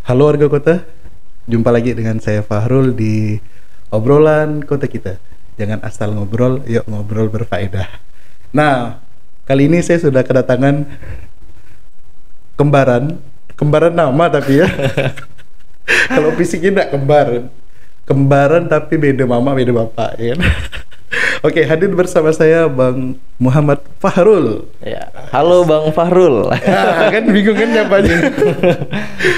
Halo warga kota, jumpa lagi dengan saya Fahrul di obrolan kota kita. Jangan asal ngobrol, yuk ngobrol berfaedah. Nah, kali ini saya sudah kedatangan kembaran nama tapi ya. Kalau fisiknya enggak kembaran tapi beda mama beda bapak ya kan? Oke, hadir bersama saya Bang Muhammad Fahrul. Ya, halo Bang Fahrul. Nah, kan bingung kan nyapanya.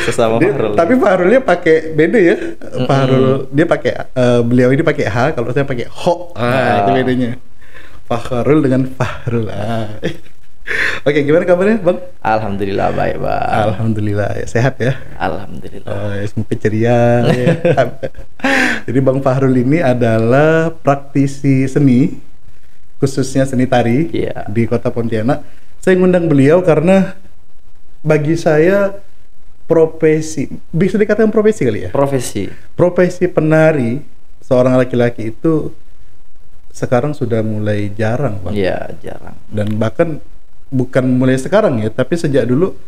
Sesama Fahrul. Tapi Fahrulnya pakai beda ya. Fahrul dia pakai beliau ini pakai H, kalau saya pakai Ho. Itu bedanya. Fahrul dengan Fahrul. Oke, gimana kabarnya, Bang? Alhamdulillah baik, Bang. Alhamdulillah ya, sehat ya. Alhamdulillah. Semoga ceria. Ya. Jadi Bang Fahrul ini adalah praktisi seni, khususnya seni tari di Kota Pontianak. Saya ngundang beliau karena bagi saya profesi, bisa dikatakan profesi kali ya? Profesi penari seorang laki-laki itu sekarang sudah mulai jarang, Bang. Iya, jarang. Dan bahkan bukan mulai sekarang ya, tapi sejak dulu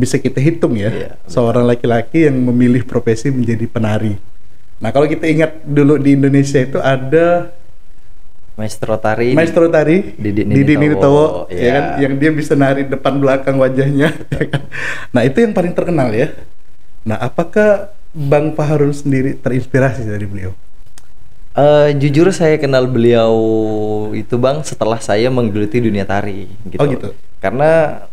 bisa kita hitung ya, seorang laki-laki yang memilih profesi menjadi penari. Nah, kalau kita ingat dulu di Indonesia itu ada Maestro tari Didi Ninitowo ya kan, yang dia bisa nari depan belakang wajahnya. Nah, itu yang paling terkenal ya. Nah, apakah Bang Fahrul sendiri terinspirasi dari beliau? Jujur saya kenal beliau itu Bang setelah saya menggeluti dunia tari gitu. Oh gitu. Karena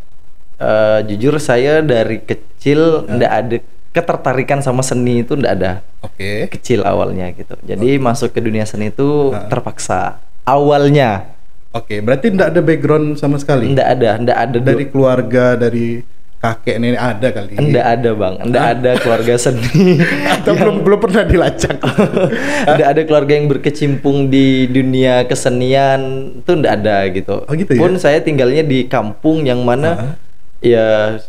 jujur saya dari kecil ndak ada ketertarikan sama seni, itu ndak ada. Oke. Kecil awalnya gitu. Jadi masuk ke dunia seni itu terpaksa awalnya. Oke, berarti ndak ada background sama sekali? Ndak ada dari keluarga, dari kakek nenek ada kali? Ndak ada Bang, ndak ada keluarga seni. Atau belum pernah dilacak? Ndak ada keluarga yang berkecimpung di dunia kesenian, itu ndak ada gitu. Oh gitu ya? Pun saya tinggalnya di kampung yang mana ya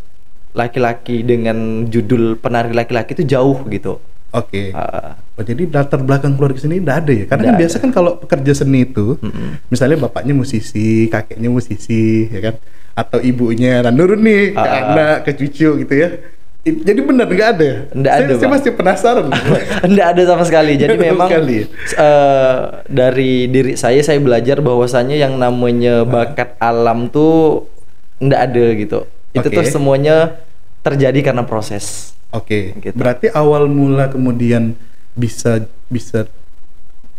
laki-laki dengan judul penari laki-laki itu jauh gitu. Oke. Oh, jadi latar belakang keluarga seni ndak ada ya? Karena kan biasa kan kalau pekerja seni itu, misalnya bapaknya musisi, kakeknya musisi, ya kan? Atau ibunya, nah nurun nih ke anak, ke cucu gitu ya. Jadi benar nggak ada? Saya masih penasaran. Nggak ada sama sekali. Jadi memang dari diri saya belajar bahwasannya yang namanya bakat alam tuh nggak ada gitu. Itu tuh semuanya terjadi karena proses. Oke. Gitu. Berarti awal mula kemudian bisa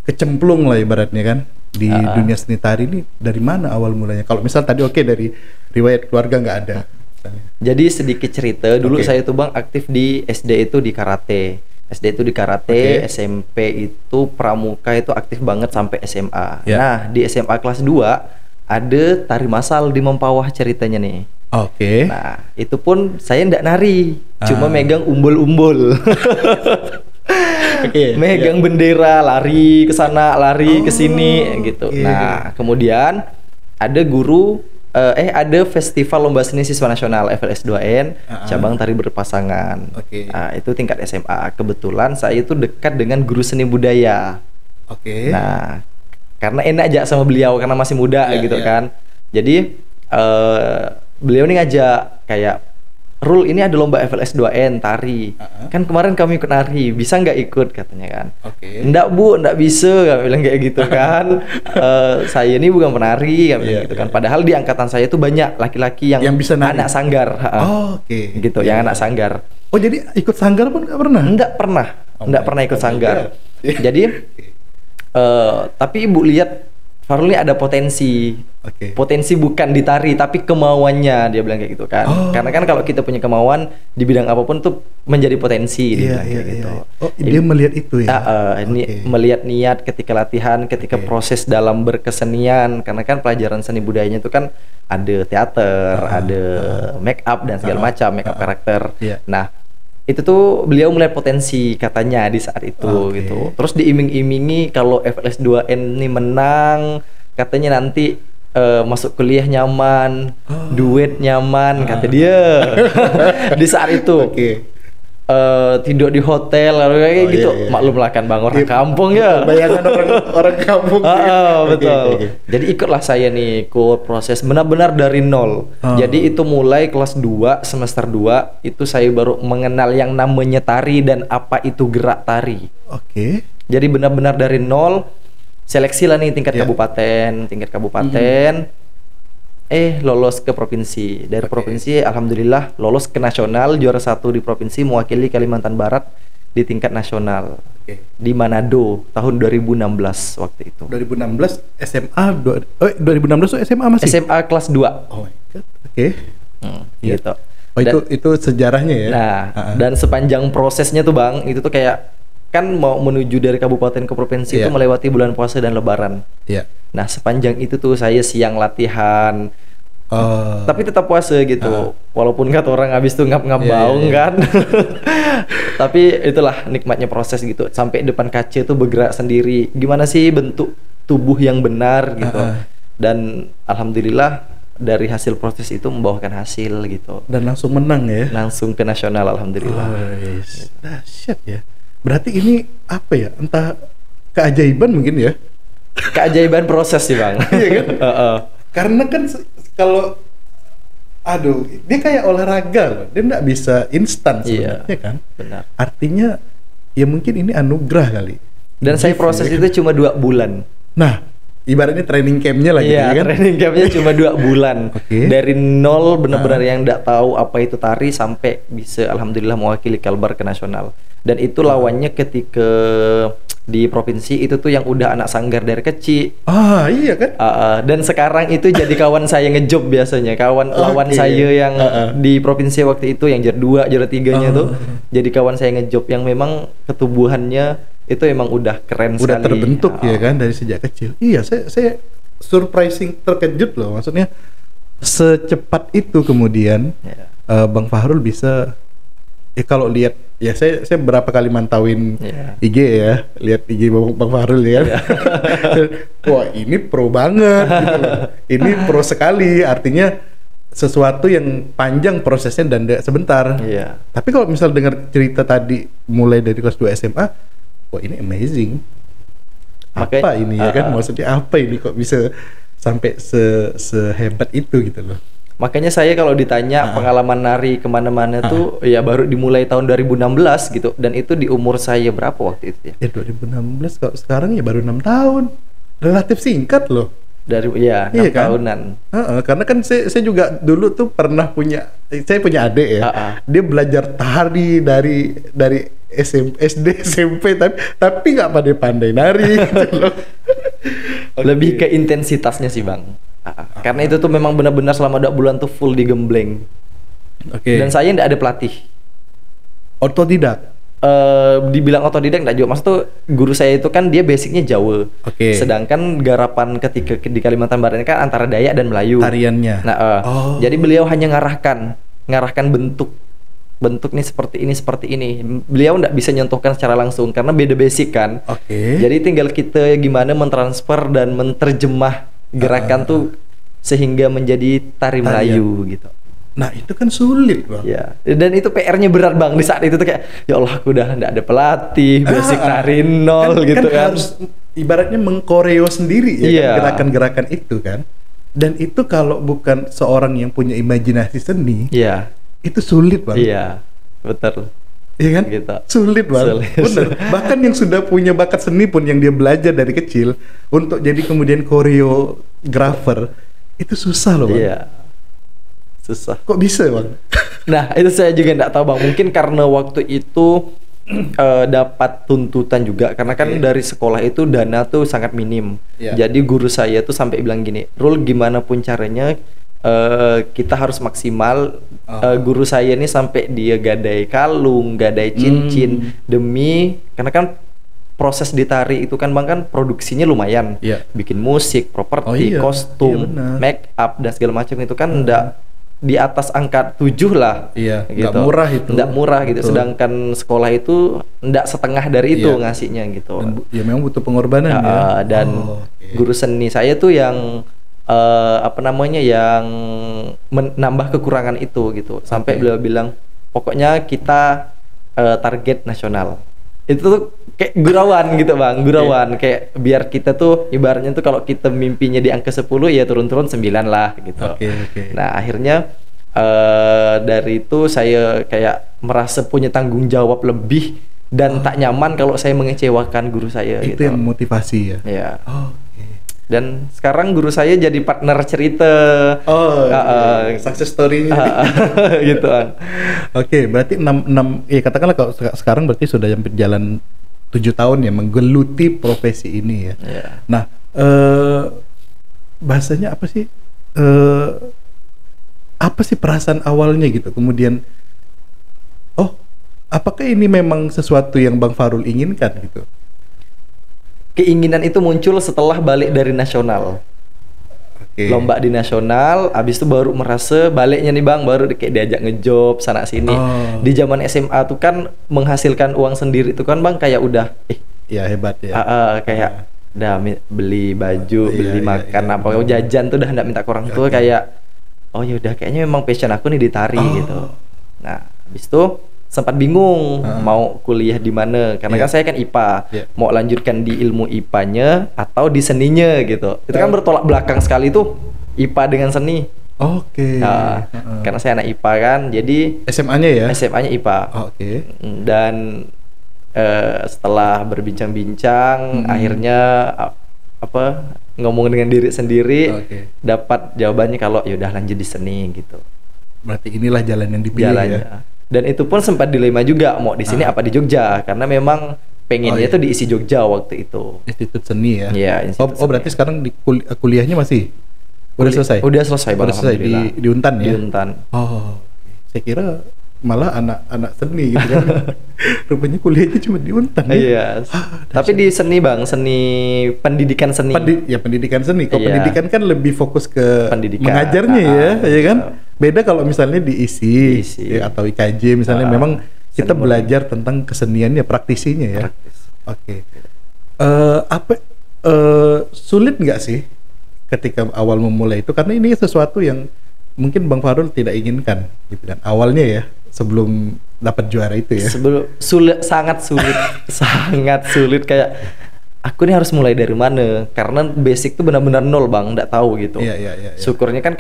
kecemplung lah ibaratnya kan di dunia seni tari ini dari mana awal mulanya? Kalau misal tadi dari riwayat keluarga nggak ada. Jadi sedikit cerita, dulu saya tuh Bang aktif di SD itu di karate. SMP itu pramuka itu aktif banget sampai SMA. Nah, di SMA kelas 2 ada tari massal di Mempawah ceritanya nih. Oke. Nah, itu pun saya ndak nari, cuma megang umbul-umbul. Megang bendera, lari ke sana, lari ke sini gitu. Nah, kemudian ada guru ada festival lomba seni siswa nasional FLS2N cabang tari berpasangan. Nah, itu tingkat SMA. Kebetulan saya itu dekat dengan guru seni budaya. Nah, karena enak aja sama beliau karena masih muda gitu kan. Jadi beliau nih ngajak kayak, Rul, ini ada lomba FLS2N tari. Kan kemarin kami ikut nari, bisa nggak ikut katanya kan? Nggak Bu, nggak bisa, kami bilang kayak gitu kan. Saya ini bukan penari, kami bilang gitu kan. Padahal di angkatan saya itu banyak laki-laki yang bisa nari. Anak sanggar. Gitu, yang anak sanggar. Oh, jadi ikut sanggar pun nggak pernah? Nggak pernah ikut sanggar. Jadi tapi Ibu lihat Fahrul ini ada potensi. Potensi bukan di tari tapi kemauannya, dia bilang kayak gitu kan. Karena kan kalau kita punya kemauan di bidang apapun tuh menjadi potensi dia gitu. Oh, dia melihat itu ya. Ini melihat niat ketika latihan, ketika proses dalam berkesenian, karena kan pelajaran seni budayanya itu kan ada teater, ada make up dan segala macam, make up karakter. Nah, itu tuh beliau melihat potensi katanya di saat itu gitu. Terus diiming-imingi kalau FLS2N ini menang, katanya nanti masuk kuliah nyaman, duit nyaman, kata dia di saat itu. tidur di hotel kayak gitu. Iya. Maklum lah kan Bang, orang kampung ya. Bayangan orang kampung. Betul. Okay. Jadi ikutlah saya nih ikut proses benar-benar dari nol. Jadi itu mulai kelas 2 semester 2 itu saya baru mengenal yang namanya tari dan apa itu gerak tari. Oke. Jadi benar-benar dari nol, seleksi lah nih tingkat kabupaten. Lolos ke provinsi. Dari provinsi alhamdulillah lolos ke nasional, juara 1 di provinsi, mewakili Kalimantan Barat di tingkat nasional. Di Manado tahun 2016 waktu itu. 2016 SMA 2016 tuh SMA masih? SMA kelas 2. Oh my god. Oke. Gitu. Oh, itu sejarahnya ya. Nah, dan sepanjang prosesnya tuh Bang, itu tuh kayak kan mau menuju dari kabupaten ke provinsi itu melewati bulan puasa dan lebaran. Nah, sepanjang itu tuh saya siang latihan. Tapi tetap puasa gitu. Walaupun kata orang habis tuh ngap-ngap baung kan. Tapi itulah nikmatnya proses gitu. Sampai depan kaca tuh bergerak sendiri. Gimana sih bentuk tubuh yang benar gitu. Dan alhamdulillah dari hasil proses itu membawakan hasil gitu. Dan langsung menang ya. Langsung ke nasional alhamdulillah. Dahsyat ya. Berarti ini apa ya? Entah keajaiban mungkin ya. Keajaiban proses sih Bang. Iya kan? Karena kan kalau dia kayak olahraga loh. Dia nggak bisa instan sebenarnya kan. Benar. Artinya ya mungkin ini anugerah kali. Dan saya proses itu cuma 2 bulan. Nah, ibaratnya training campnya lah gitu kan? Training campnya cuma 2 bulan. Dari nol benar-benar yang nggak tahu apa itu tari sampai bisa alhamdulillah mewakili Kalbar ke nasional. Dan itu lawannya ketika di provinsi itu tuh yang udah anak sanggar dari kecil. Iya kan? Dan sekarang itu jadi kawan saya ngejob biasanya. Lawan saya yang di provinsi waktu itu yang juara 2, juara 3-nya tuh jadi kawan saya ngejob yang memang ketubuhannya itu emang udah keren sekali. Udah terbentuk ya kan dari sejak kecil. Iya, saya surprising, terkejut loh. Maksudnya secepat itu kemudian Bang Fahrul bisa kalau lihat ya saya berapa kali mantauin IG ya, lihat IG Bang Fahrul ya kan. Wah, ini pro banget gitu loh. Ini pro sekali, artinya sesuatu yang panjang prosesnya dan sebentar. Tapi kalau misal dengar cerita tadi mulai dari kelas 2 SMA, wah ini amazing. Apa ini ya kan? Maksudnya apa ini kok bisa sampai sehebat itu gitu loh. Makanya saya kalau ditanya pengalaman nari kemana-mana tuh ya baru dimulai tahun 2016 gitu. Dan itu di umur saya berapa waktu itu ya? 2016, kalau sekarang ya baru 6 tahun. Relatif singkat loh. Dari 6 tahunan. Karena kan saya juga dulu tuh pernah saya punya adik ya. Dia belajar tari dari SD, SMP tapi nggak pandai nari gitu loh. Lebih ke intensitasnya sih Bang. Karena itu tuh memang benar-benar selama 2 bulan tuh full digembleng. Dan saya nggak ada pelatih. Otodidak? Dibilang otodidak nggak juga. Maksud tuh guru saya itu kan dia basicnya Jawa. Sedangkan garapan ketika di Kalimantan Barat ini kan antara Dayak dan Melayu. Tariannya. Jadi beliau hanya ngarahkan bentuk nih seperti ini. Beliau nggak bisa nyentuhkan secara langsung karena beda basic kan. Jadi tinggal kita gimana mentransfer dan menerjemah gerakan tuh sehingga menjadi tari Melayu gitu. Nah itu kan sulit Bang. Ya. Dan itu PR-nya berat Bang. Di saat itu tuh kayak ya Allah aku udah nggak ada pelatih, basic tari nol gitu kan. Harus ibaratnya mengkoreo sendiri ya kan, gerakan-gerakan itu kan. Dan itu kalau bukan seorang yang punya imajinasi seni, itu sulit Bang. Iya, betul. Iya kan? Gitu. Sulit banget. Bener. Bahkan yang sudah punya bakat seni pun yang dia belajar dari kecil untuk jadi kemudian koreografer itu susah loh Bang. Iya. Susah. Kok bisa Bang? Nah itu saya juga nggak tahu Bang. Mungkin karena waktu itu dapat tuntutan juga karena kan dari sekolah itu dana tuh sangat minim. Jadi guru saya tuh sampai bilang gini, Rul gimana pun caranya kita harus maksimal. Guru saya ini sampai dia gadai kalung, gadai cincin demi karena kan proses di tari itu kan Bang kan produksinya lumayan. Bikin musik, properti, kostum, make up dan segala macam itu kan enggak di atas angka 7 lah. Gitu. Nggak murah itu. Nggak murah gitu. Sedangkan sekolah itu nggak setengah dari itu ngasihnya gitu. Dan, ya memang butuh pengorbanan dan guru seni saya tuh yang yang menambah kekurangan itu gitu. Sampai beliau bilang pokoknya kita target nasional. Itu tuh kayak gurauan gitu Bang, gurauan kayak biar kita tuh ibaratnya tuh kalau kita mimpinya di angka 10 ya turun-turun 9 lah gitu. Nah, akhirnya dari itu saya kayak merasa punya tanggung jawab lebih dan tak nyaman kalau saya mengecewakan guru saya. Itu gitu. yang motivasi ya. Ya. Dan sekarang guru saya jadi partner cerita. Success story-nya. Gitu kan. Berarti 6 katakanlah kalau sekarang berarti sudah yang berjalan 7 tahun ya menggeluti profesi ini ya. Nah, bahasanya apa sih? Apa sih perasaan awalnya gitu? Kemudian apakah ini memang sesuatu yang Bang Fahrul inginkan gitu? Keinginan itu muncul setelah balik dari nasional. Lomba di nasional, abis itu baru merasa baliknya nih Bang, baru kayak diajak ngejob sana sini. Di zaman SMA tuh kan menghasilkan uang sendiri tuh kan Bang kayak udah ya hebat ya. Kayak udah beli baju, beli makan apa jajan tuh udah enggak minta ke orang tua kayak ya udah kayaknya memang passion aku nih di tari gitu. Nah, abis itu sempat bingung mau kuliah di mana karena kan saya kan IPA, mau lanjutkan di ilmu IPA-nya atau di seninya gitu. Itu kan bertolak belakang sekali tuh IPA dengan seni. Karena saya anak IPA kan, jadi SMA-nya ya? SMA-nya IPA. Dan setelah berbincang-bincang akhirnya ngomong dengan diri sendiri dapat jawabannya kalau ya udah lanjut di seni gitu. Berarti inilah jalan yang dipilih ya. Dan itu pun sempat dilema juga mau di sini apa di Jogja karena memang pengennya tuh diisi Jogja waktu itu. Institut Seni ya. Iya, berarti sekarang di kuliahnya masih udah selesai? Udah selesai Bang. Udah selesai di Untan ya. Di Untan. Saya kira malah anak seni gitu kan. Rupanya kuliahnya cuma di Untan. Iya. Tapi di seni Bang, seni pendidikan seni. Pendidikan seni. Kalau pendidikan kan lebih fokus ke pendidikan, mengajarnya ya kan. Beda kalau misalnya di ISI. Ya, atau IKJ misalnya memang kita belajar tentang keseniannya, praktisinya ya. Sulit nggak sih ketika awal memulai itu, karena ini sesuatu yang mungkin Bang Fahrul tidak inginkan gitu kan awalnya ya, sebelum dapat juara itu ya. Sangat sulit sangat sulit, kayak aku nih harus mulai dari mana, karena basic tuh benar-benar nol Bang, nggak tahu gitu. Syukurnya kan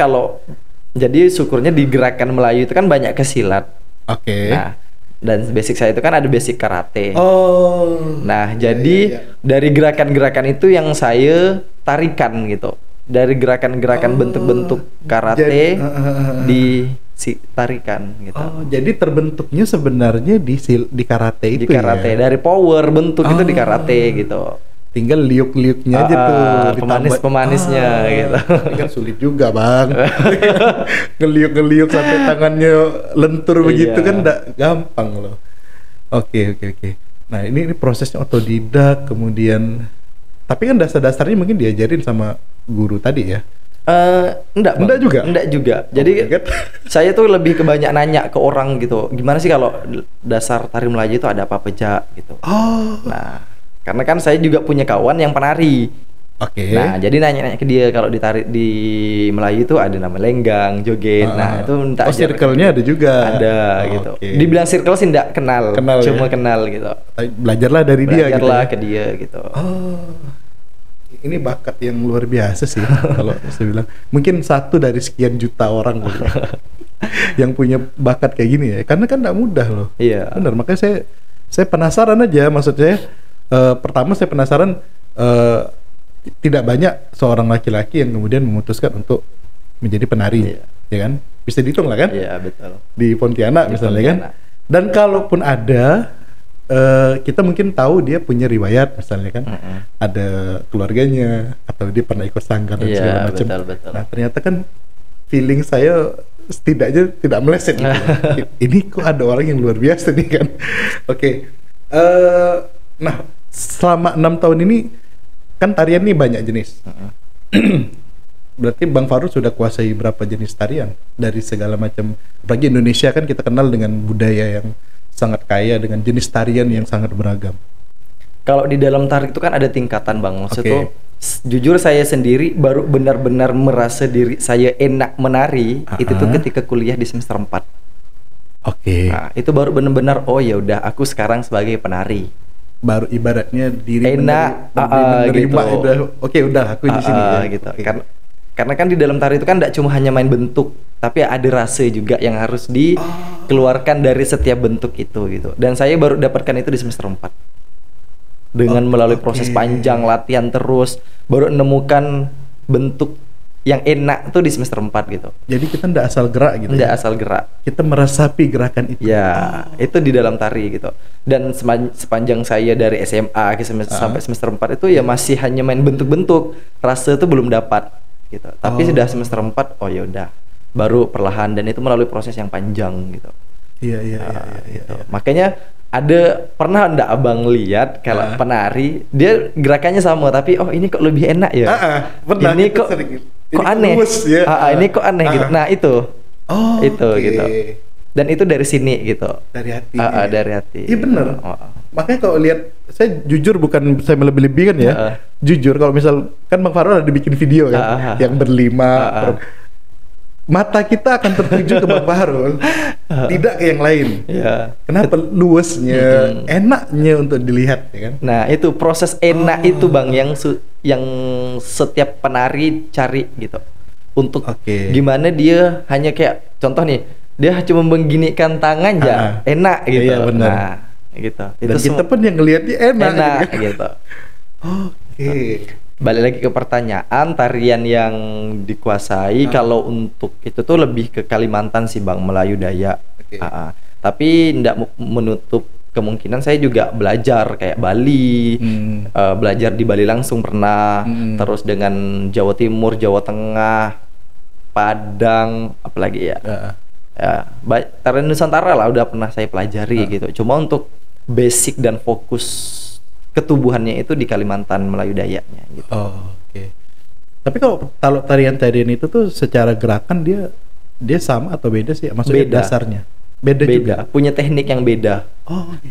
syukurnya di gerakan Melayu itu kan banyak kesilat. Nah, dan basic saya itu kan ada basic karate. Nah, jadi dari gerakan-gerakan itu yang saya tarikan gitu. Dari gerakan-gerakan bentuk-bentuk karate tarikan gitu. Jadi terbentuknya sebenarnya di karate itu. Di karate ya? Dari power bentuk itu di karate gitu. Tinggal liuk-liuknya aja tuh, pemanis-pemanisnya gitu. Tapi kan sulit juga Bang. Ngeliuk-ngeliuk sampai tangannya lentur begitu kan enggak gampang loh. Oke. Nah, ini prosesnya otodidak, kemudian tapi kan dasar-dasarnya mungkin diajarin sama guru tadi ya. Enggak juga. Jadi saya tuh lebih ke banyak nanya ke orang gitu. Gimana sih kalau dasar tari Melayu itu ada apa aja gitu. Nah, karena kan saya juga punya kawan yang penari. Nah, jadi nanya-nanya ke dia kalau di Melayu itu ada nama lenggang, joget. Nah, itu minta ajar. Circle-nya ada juga. Ada gitu. Dibilang circle sih enggak kenal cuma kenal gitu. Belajarlah dari dia gitu. Belajarlah ke dia gitu. Ini bakat yang luar biasa sih kalau saya bilang. Mungkin satu dari sekian juta orang yang punya bakat kayak gini ya. Karena kan enggak mudah loh. Iya. Benar, makanya saya penasaran aja, maksudnya pertama saya penasaran tidak banyak seorang laki-laki yang kemudian memutuskan untuk menjadi penari, ya kan? Bisa dihitung lah kan? Iya, betul. Di Pontianak misalnya kan? Dan kalaupun ada, kita mungkin tahu dia punya riwayat misalnya kan, ada keluarganya atau dia pernah ikut sanggar dan segala macam. Betul. Nah, ternyata kan feeling saya setidaknya tidak meleset gitu. Ini kok ada orang yang luar biasa nih kan? Nah, selama 6 tahun ini kan tarian nih banyak jenis. Berarti Bang Fahrul sudah kuasai berapa jenis tarian dari segala macam. Apalagi Indonesia kan kita kenal dengan budaya yang sangat kaya dengan jenis tarian yang sangat beragam. Kalau di dalam tari itu kan ada tingkatan Bang. Maksudnya jujur saya sendiri baru benar-benar merasa diri saya enak menari itu tuh ketika kuliah di semester 4. Oke. Nah, itu baru benar-benar oh ya udah aku sekarang sebagai penari. Baru ibaratnya diri enak menerima gitu. Udah oke, udah aku di sini ya. Gitu. Okay. Karena kan di dalam tari itu kan tidak cuma hanya main bentuk, tapi ada rasa juga yang harus dikeluarkan dari setiap bentuk itu gitu. Dan saya baru dapatkan itu di semester 4. Dengan melalui proses panjang latihan terus baru menemukan bentuk yang enak tuh di semester 4 gitu. Jadi kita ndak asal gerak gitu. Ndak asal gerak. Kita meresapi gerakan itu. Ya, itu di dalam tari gitu. Dan sepanjang saya dari SMA sampai semester 4 itu ya masih hanya main bentuk-bentuk. Rasa itu belum dapat gitu. Tapi sudah semester 4 oh ya udah. Baru perlahan dan itu melalui proses yang panjang gitu. Iya. Makanya pernah ndak abang lihat kalau penari dia gerakannya sama tapi oh ini kok lebih enak ya. Pernah, ini kok aneh. Ini kok aneh gitu. Nah itu. Itu gitu. Dan itu dari sini gitu. Dari hati. Dari hati. Iya benar. Makanya kalau lihat, saya jujur bukan saya melebih-lebihkan ya. Jujur kalau misal kan Bang Farul ada bikin video kan yang berlima. Mata kita akan tertuju ke Bang Fahrul, tidak ke yang lain. Kenapa? Luasnya, enaknya untuk dilihat, ya kan? Nah, itu proses enak itu Bang yang setiap penari cari gitu. Untuk gimana dia hanya kayak contoh nih, dia cuma mengginikan tangan aja, enak gitu. Iya, benar. Nah, gitu. Dan itu kita pun yang ngelihatnya enak gitu. Balik lagi ke pertanyaan tarian yang dikuasai. Kalau untuk itu tuh lebih ke Kalimantan sih Bang, Melayu Dayak. Tapi tidak menutup kemungkinan saya juga belajar kayak Bali, belajar di Bali langsung pernah, terus dengan Jawa Timur, Jawa Tengah, Padang, apalagi ya. Tarian Nusantara lah udah pernah saya pelajari gitu. Cuma untuk basic dan fokus ketubuhannya itu di Kalimantan Melayu Dayaknya gitu. Tapi kalau tarian-tarian itu tuh secara gerakan dia sama atau beda sih? Maksudnya beda. Dasarnya beda juga. Punya teknik yang beda.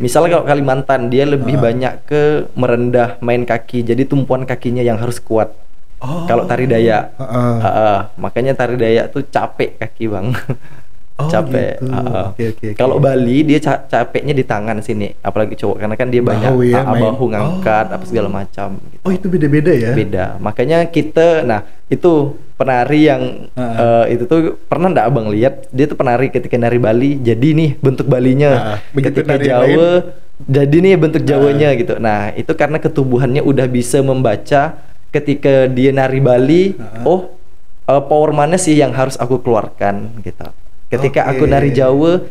Misalnya kalau Kalimantan dia lebih banyak ke merendah, main kaki. Jadi tumpuan kakinya yang harus kuat. Kalau tari Dayak, makanya tari Dayak tuh capek kaki Bang. Capek. Gitu. Kalau Bali dia capeknya di tangan sini, apalagi cowok karena kan dia banyak bahu ngangkat apa segala macam gitu. Itu beda-beda ya. Beda. Makanya kita itu penari yang itu tuh pernah ndak Abang lihat dia tuh penari ketika nari Bali jadi nih bentuk Balinya. Ketika Jawa jadi nih bentuk Jawanya gitu. Nah, itu karena ketubuhannya udah bisa membaca ketika dia nari Bali, power mana sih yang harus aku keluarkan gitu. Ketika aku nari Jawa,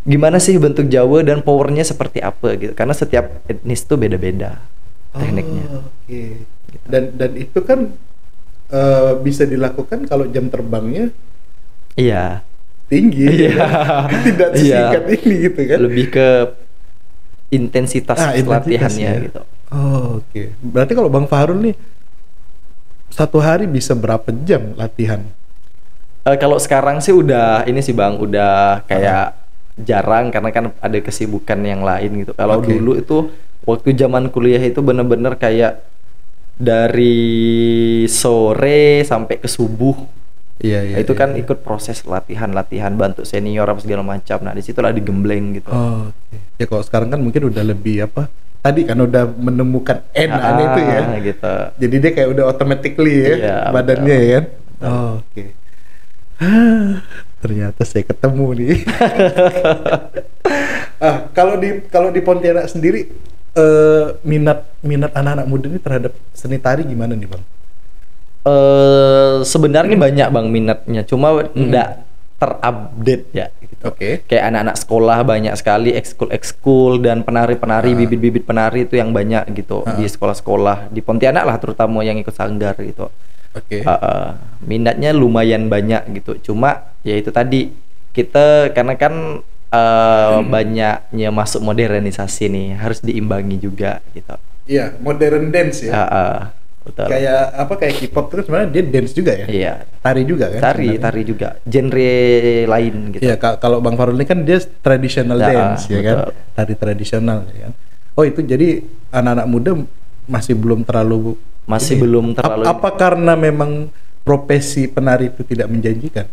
gimana sih bentuk Jawa dan powernya seperti apa gitu? Karena setiap etnis itu beda-beda tekniknya. Gitu. Dan itu kan bisa dilakukan kalau jam terbangnya tinggi, tidak sesingkat ini gitu kan? Lebih ke intensitas latihannya gitu. Berarti kalau Bang Fahrul nih satu hari bisa berapa jam latihan? Kalau sekarang sih udah ini sih Bang, udah kayak jarang karena kan ada kesibukan yang lain gitu. Kalau dulu itu waktu zaman kuliah itu bener-bener kayak dari sore sampai ke subuh. Itu kan ikut proses latihan bantu senior apa segala macam. Nah, disitulah digembleng gitu. Ya kalau sekarang kan mungkin udah lebih tadi kan udah menemukan enaknya itu ya. Gitu. Jadi dia kayak udah automatically ya badannya ya kan. Ternyata saya ketemu nih. Kalau di Pontianak sendiri minat anak-anak muda ini terhadap seni tari gimana nih Bang? Sebenarnya banyak Bang minatnya, cuma enggak terupdate ya gitu. Kayak anak-anak sekolah banyak sekali ekskul dan penari-penari bibit-bibit penari itu yang banyak gitu di sekolah-sekolah di Pontianak lah terutama yang ikut sanggar gitu. Minatnya lumayan banyak gitu. Cuma ya itu tadi kita karena kan banyaknya masuk modernisasi nih harus diimbangi juga gitu. Iya, modern dance ya. Betul. Kayak K-pop itu sebenarnya dia dance juga ya. Iya. Tari juga kan? Tari juga. Genre lain gitu. Iya, kalau Bang Fahrul ini kan dia traditional dance ya kan. Tari tradisional ya kan. Itu jadi anak-anak muda masih belum terlalu. Apa karena memang profesi penari itu tidak menjanjikan?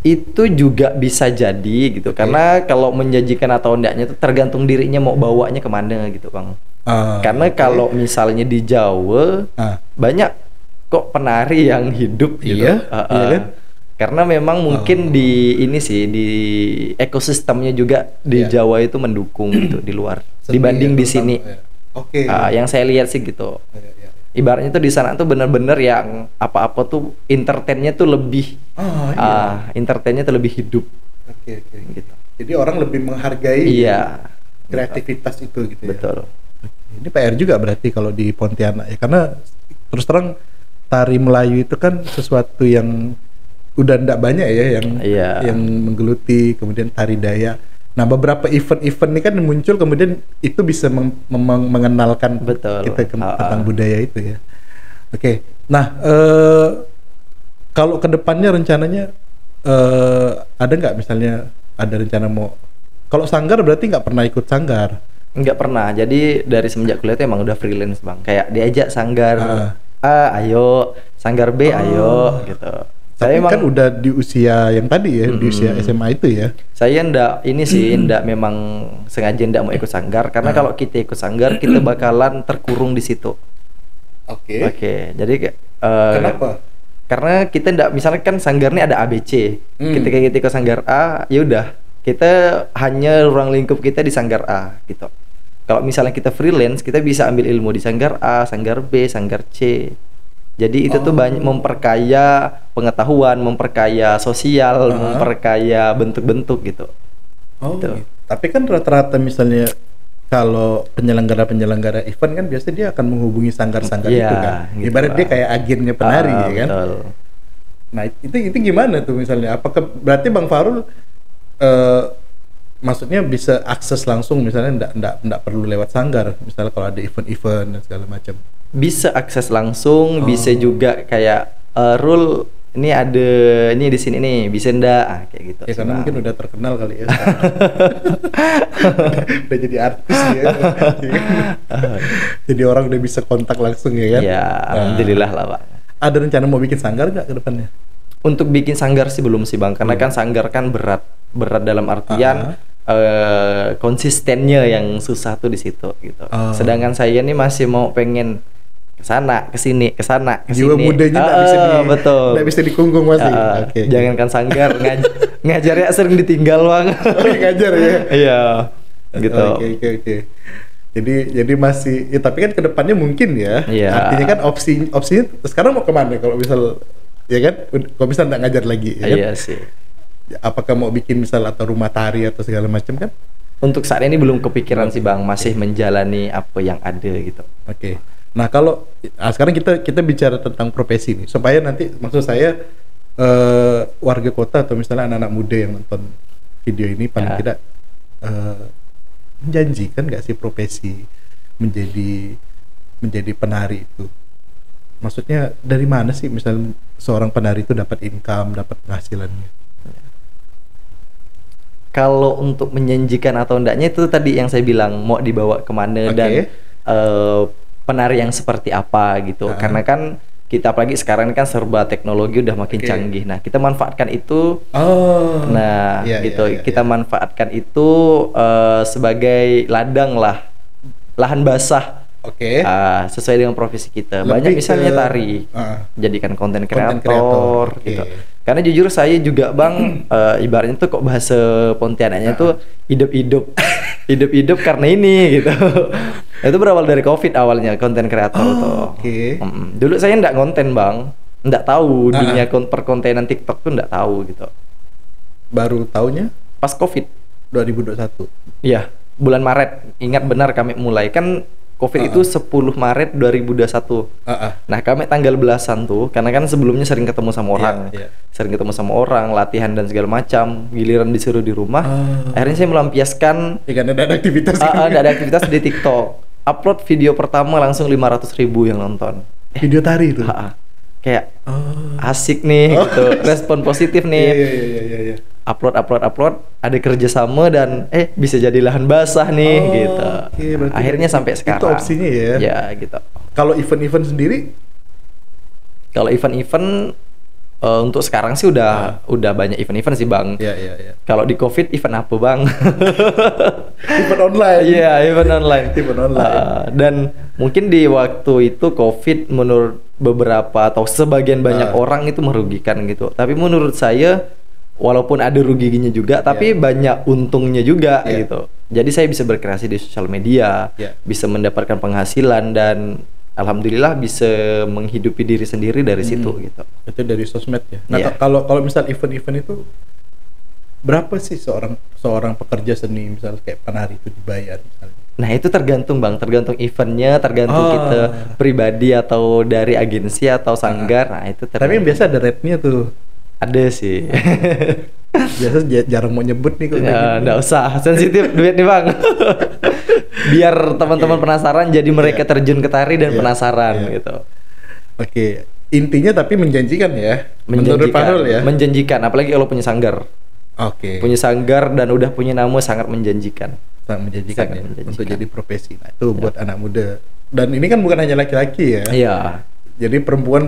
Itu juga bisa jadi gitu, karena kalau menjanjikan atau enggaknya itu tergantung dirinya mau bawanya kemana gitu Bang. Karena kalau misalnya di Jawa banyak kok penari yang hidup gitu. Iya kan? Karena memang mungkin di ini sih, di ekosistemnya juga di Jawa itu mendukung gitu di luar dibanding di sini. Yang saya lihat sih gitu. Ibaratnya tuh di sana tuh bener-bener yang apa-apa tuh entertainnya tuh lebih entertainnya tuh lebih hidup. Gitu. Jadi orang lebih menghargai kreativitas itu gitu. Betul. Ini PR juga berarti kalau di Pontianak ya, karena terus terang tari Melayu itu kan sesuatu yang udah ndak banyak ya yang menggeluti, kemudian tari Dayak. Nah, beberapa event-event ini kan muncul, kemudian itu bisa mengenalkan kita tentang budaya itu ya. Oke. Nah, kalau kedepannya rencananya ada nggak misalnya ada rencana mau, kalau sanggar berarti nggak pernah ikut sanggar? Nggak pernah. Jadi dari semenjak kuliah itu emang udah freelance Bang. Kayak diajak sanggar A, ayo, sanggar B, ayo gitu. Saya kan udah di usia yang tadi ya, di usia SMA itu ya. Saya ndak memang sengaja ndak mau ikut sanggar, karena kalau kita ikut sanggar kita bakalan terkurung di situ. Oke. Jadi kenapa? Karena kita ndak, misalnya kan sanggar ini ada ABC. Ketika kita ikut sanggar A, ya udah, kita hanya ruang lingkup kita di sanggar A gitu. Kalau misalnya kita freelance, kita bisa ambil ilmu di sanggar A, sanggar B, sanggar C. Jadi itu tuh banyak memperkaya pengetahuan, memperkaya sosial, memperkaya bentuk-bentuk gitu. Gitu. Tapi kan rata-rata misalnya kalau penyelenggara event kan biasanya dia akan menghubungi sanggar-sanggar itu kan. Gitu. Ibarat dia kayak agennya penari ya kan. Betul. Nah, itu gimana tuh misalnya? Apakah berarti Bang Fahrul maksudnya bisa akses langsung, misalnya enggak perlu lewat sanggar, misalnya kalau ada event-event dan segala macam? Bisa akses langsung, bisa juga kayak Rul ini ada ini di sini nih, bisa ndak kayak gitu. Ya karena mungkin udah terkenal kali ya. Udah jadi artis ya. Jadi orang udah bisa kontak langsung ya kan? Ya, alhamdulillah lah Pak. Ada rencana mau bikin sanggar nggak ke depannya? Untuk bikin sanggar sih belum sih Bang, karena kan sanggar kan berat dalam artian konsistennya yang susah tuh di situ gitu. Sedangkan saya nih masih mau pengen kesana kesini. Jiwa mudanya nggak bisa dikungkung masih. Jangankan sanggar, ngajarnya sering ditinggal Bang. Ngajar ya. Iya. Gitu. Oke. Jadi masih ya, tapi kan kedepannya mungkin ya. Artinya kan opsinya sekarang mau kemana kalau misal ya kan, kalau misal nggak ngajar lagi ya kan? Iya sih. Apakah mau bikin misal atau rumah tari atau segala macam kan? Untuk saat ini belum kepikiran sih Bang, masih menjalani apa yang ada gitu. Oke. Nah, kalau sekarang kita bicara tentang profesi nih, supaya nanti maksud saya warga kota atau misalnya anak-anak muda yang nonton video ini paling tidak menjanjikan nggak sih profesi menjadi penari itu? Maksudnya dari mana sih misalnya seorang penari itu dapat income, dapat penghasilannya? Kalau untuk menjanjikan atau enggaknya itu tadi yang saya bilang, mau dibawa kemana dan penari yang seperti apa gitu. Karena kan kita apalagi sekarang kan serba teknologi udah makin canggih. Nah, kita manfaatkan itu. Kita manfaatkan itu sebagai ladang lah, lahan basah. Sesuai dengan profesi kita. Banyak misalnya tari, jadikan konten kreator gitu. Karena jujur saya juga Bang, ibaratnya tuh kok bahasa Pontianaknya tuh hidup karena ini gitu. Itu berawal dari COVID awalnya, konten kreator tuh. Dulu saya nggak konten Bang, nggak tahu dunia perkontenan TikTok tuh nggak tahu gitu. Baru taunya pas COVID 2021. Iya, bulan Maret. Ingat benar kami mulai kan COVID itu 10 Maret 2021. Nah, kami tanggal belasan tuh, karena kan sebelumnya sering ketemu sama orang. Sering ketemu sama orang, latihan dan segala macam. Giliran disuruh di rumah. Akhirnya saya melampiaskan karena ada aktivitas ada aktivitas di TikTok. Upload video pertama langsung 500.000 yang nonton. Video tari itu. Kayak asik nih gitu. Respon positif nih. Iya. Upload, ada kerjasama dan bisa jadi lahan basah nih gitu. Akhirnya sampai sekarang. Itu opsinya ya. Ya gitu. Kalau event-event sendiri? Kalau event-event Untuk sekarang sih udah banyak event-event sih Bang. Kalau di COVID event apa Bang? Event online. Iya, event online. Event online. Dan mungkin di waktu itu COVID menurut beberapa atau sebagian banyak orang itu merugikan gitu. Tapi menurut saya walaupun ada ruginya juga, tapi banyak untungnya juga gitu. Jadi saya bisa berkreasi di sosial media, bisa mendapatkan penghasilan dan alhamdulillah bisa menghidupi diri sendiri dari situ gitu. Itu dari sosmed ya. Nah, kalau misal event-event itu berapa sih seorang pekerja seni misal kayak penari itu dibayar misalnya? Nah, itu tergantung Bang, tergantung eventnya, tergantung kita pribadi atau dari agensi atau sanggar. Nah, itu tergantung. Tapi yang biasa ada rate-nya tuh. Ada sih. Biasa jarang mau nyebut nih kok. Ya, nggak usah, sensitif duit nih Bang. Biar teman-teman penasaran, jadi mereka terjun ke tari dan penasaran gitu. Oke, intinya tapi menjanjikan ya. Menurut Fahrul ya. Menjanjikan, apalagi kalau punya sanggar. Punya sanggar dan udah punya nama sangat menjanjikan. Sangat menjanjikan untuk jadi profesi. Nah, itu buat anak muda. Dan ini kan bukan hanya laki-laki ya. Iya. Jadi perempuan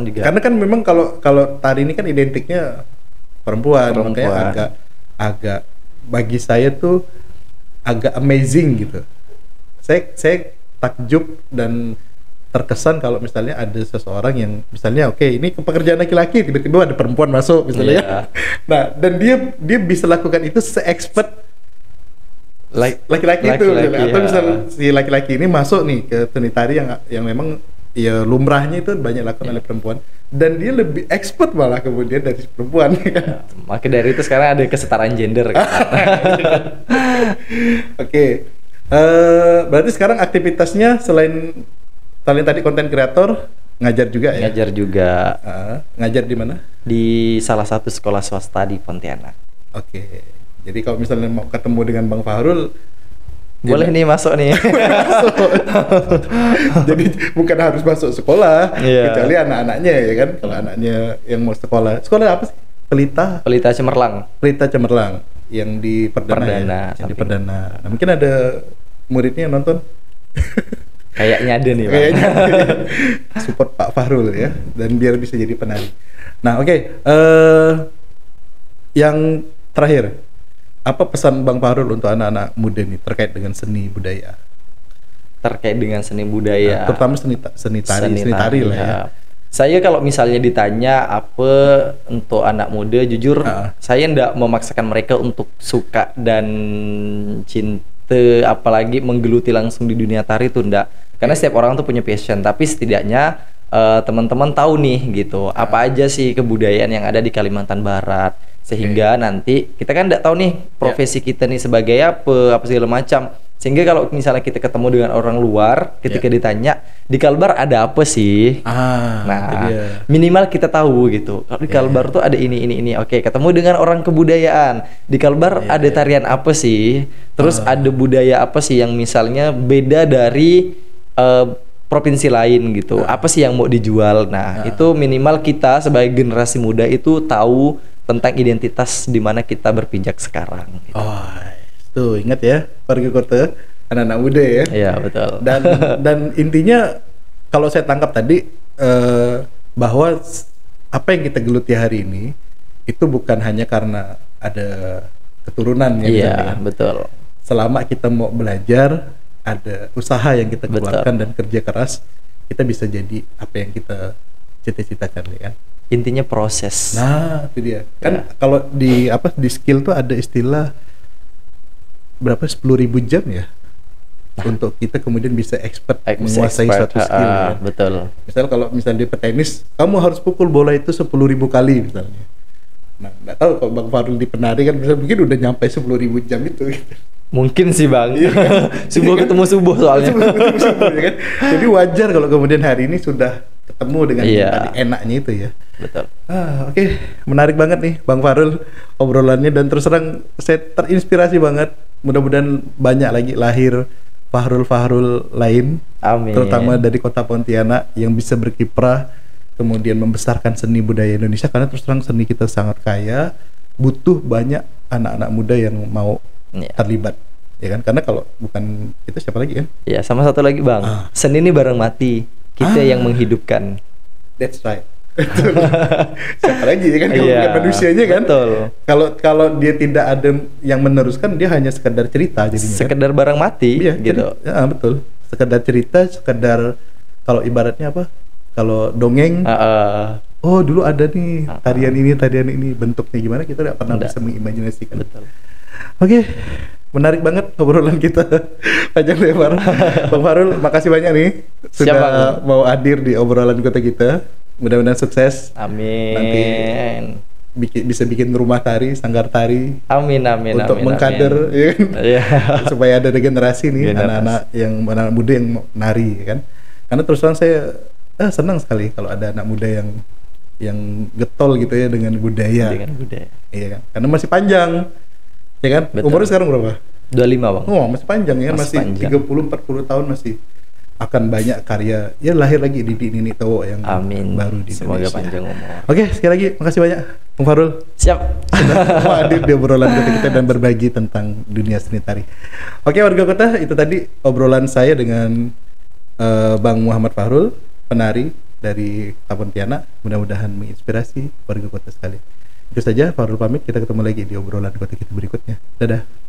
juga. Karena kan memang kalau tari ini kan identiknya perempuan. Makanya agak bagi saya tuh agak amazing gitu. Saya takjub dan terkesan kalau misalnya ada seseorang yang misalnya ini pekerjaan laki-laki, tiba-tiba ada perempuan masuk misalnya ya. Nah, dan dia bisa lakukan itu se-expert laki-laki itu atau misal si laki-laki ini masuk nih ke seni tari yang memang ya lumrahnya itu banyak lakukan oleh perempuan dan dia lebih expert malah kemudian dari perempuan kan. Maka dari itu sekarang ada kesetaraan gender kan. Berarti sekarang aktivitasnya selain tadi konten kreator ngajar juga ya? Ngajar juga. Ngajar di mana? Di salah satu sekolah swasta di Pontianak. Jadi kalau misalnya mau ketemu dengan Bang Fahrul, boleh nih masuk nih. Jadi bukan harus masuk sekolah, kecuali anak-anaknya ya kan. Kalau anaknya yang mau sekolah apa sih? Pelita Cemerlang yang di Perdana. Yang di Perdana. Nah, mungkin ada muridnya yang nonton. Kayaknya ada nih Bang. Kayaknya support Pak Fahrul ya, dan biar bisa jadi penari. Nah yang terakhir, apa pesan Bang Fahrul untuk anak-anak muda nih terkait dengan seni budaya? Terutama seni tari lah ya. Saya kalau misalnya ditanya apa untuk anak muda, jujur saya ndak memaksakan mereka untuk suka dan cinta, apalagi menggeluti langsung di dunia tari itu ndak. Karena setiap orang tuh punya passion, tapi setidaknya teman-teman tahu nih gitu, apa aja sih kebudayaan yang ada di Kalimantan Barat. Sehingga nanti kita kan nggak tahu nih profesi kita nih sebagai apa segala macam. Sehingga kalau misalnya kita ketemu dengan orang luar, ketika ditanya di Kalbar ada apa sih, minimal kita tahu gitu. Kalau di Kalbar tuh ada ini. Oke, ketemu dengan orang kebudayaan di Kalbar ada tarian apa sih, terus ada budaya apa sih yang misalnya beda dari provinsi lain gitu. Apa sih yang mau dijual? Itu minimal kita sebagai generasi muda itu tahu tentang identitas di mana kita berpijak sekarang gitu. Tuh ingat ya, warga kota, anak-anak muda ya. Iya, betul. Dan intinya kalau saya tangkap tadi bahwa apa yang kita geluti hari ini itu bukan hanya karena ada keturunan ya. Iya, betul. Selama kita mau belajar, ada usaha yang kita keluarkan dan kerja keras, kita bisa jadi apa yang kita cita-citakan ya kan. Intinya proses. Nah, itu dia. Kan kalau di skill tuh ada istilah berapa 10.000 jam ya untuk kita kemudian bisa expert menguasai suatu skill ya. Betul. Misal kalau misalnya di petenis kamu harus pukul bola itu 10.000 kali misalnya. Nah, nggak tahu kalau Bang Fahrul di penari kan mungkin udah nyampe 10.000 jam itu gitu. Mungkin sih Bang. Subuh ketemu subuh soalnya. Subuh, ya kan? Jadi wajar kalau kemudian hari ini sudah ketemu dengan tadi enaknya itu ya. Betul. Oke. Menarik banget nih Bang Fahrul obrolannya, dan terus terang saya terinspirasi banget. Mudah-mudahan banyak lagi lahir Fahrul lain. Amin. Terutama dari kota Pontianak yang bisa berkiprah kemudian membesarkan seni budaya Indonesia, karena terus terang seni kita sangat kaya, butuh banyak anak-anak muda yang mau terlibat. Ya kan, karena kalau bukan kita siapa lagi kan? Ya, sama satu lagi Bang, seni ini barang mati, kita yang menghidupkan. That's right. Siapa lagi ya kan kalau bukan manusianya kan? Betul. Kalau dia tidak ada yang meneruskan, dia hanya sekedar cerita jadinya. Sekedar kan? barang mati Iya, gitu. Ya, betul. Sekedar cerita, sekedar kalau ibaratnya apa? Kalau dongeng. Oh, dulu ada nih tarian ini, bentuknya gimana kita tidak pernah bisa mengimajinasikan. Betul. Oke. Menarik banget obrolan kita panjang lebar. Bang Fahrul, makasih banyak nih sudah mau hadir di obrolan kita. Mudah-mudahan sukses. Amin. Nanti bisa bikin rumah tari, sanggar tari. Amin. Untuk mengkader, ya kan? Supaya ada regenerasi nih anak muda yang nari, ya kan? Karena terus terang saya senang sekali kalau ada anak muda yang getol gitu ya dengan budaya. Iya kan? Karena masih panjang. Ya kan? Betul. Umurnya sekarang berapa? 25 Bang. Oh, masih panjang ya, masih 30-40 tahun masih akan banyak karya. Ya lahir lagi Nini Towo yang baru di Indonesia. Semoga panjang umur. Oke, sekali lagi makasih banyak Bang Fahrul. Siap. Sudah hadir di obrolan kita dan berbagi tentang dunia seni tari. Oke, warga kota, itu tadi obrolan saya dengan Bang Muhammad Fahrul, penari dari Kota Pontianak. Mudah-mudahan menginspirasi warga kota sekalian. Itu saja, Fahrul pamit. Kita ketemu lagi di obrolan kota kita berikutnya. Dadah.